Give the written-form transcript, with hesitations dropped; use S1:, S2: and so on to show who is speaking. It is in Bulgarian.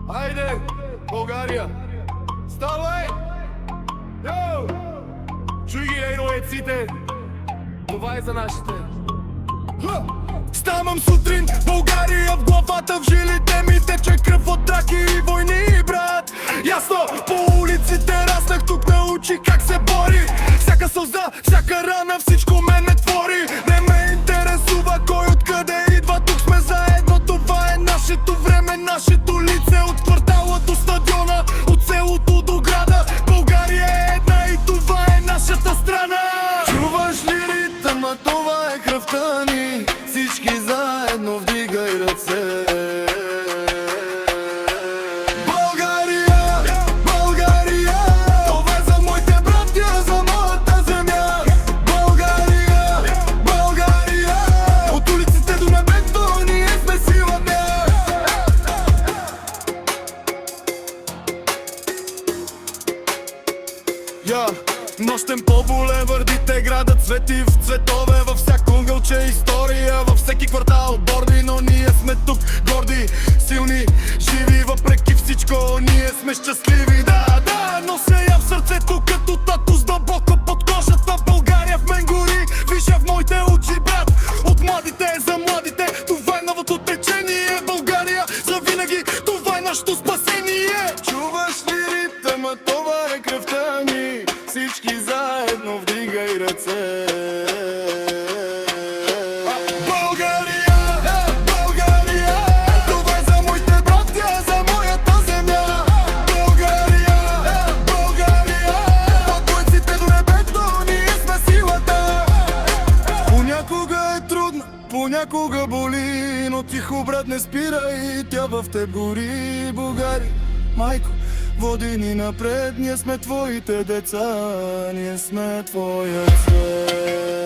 S1: Айде, България! Ставай! Йоу! Чуй ги ейроеците! Това е за нашите! Ставам сутрин, България в главата, в жилите ми тече кръв от драки и войни, брат. Ясно, по улиците раснах, тук научи как се бори. Всяка сълза, всяка рана, всичко ме не твори. Не ме интересува кой откъде идва, тук сме заедно. Това е нашето време, нашето лице. От квартала до стадиона, от селото до града. България е една и това е нашата страна. Чуваш ли ритъма, това е кръвта ни. Всички заедно вдигай ръце. България, България, това е за моите братя, за моята земя. България, България, от улиците до небето ние сме силата. Нощем по булевардите, градът цвети в цветове. Във всяко ъгълче история, във всеки квартал борди. Но ние сме тук горди, силни, живи. Въпреки всичко ние сме щастливи. Да, нося я в сърцето като татус дълбоко под кожата. България в мен гори, вижда в моите очи, брат. От младите за младите, това е новото течение. България за винаги, това е нашето спасение. Чуваш ли ритъма, това е кръвта ни. Всички заедно вдигай ръце. България, България, това е за моите братя, за моята земя. България, България, от улиците до небето ние сме силата. Понякога е трудно, понякога боли, но тихо, брат, не спирай, тя в теб гори. България, майко, води ни напред, ние сме твоите деца, ние сме твоя цвет.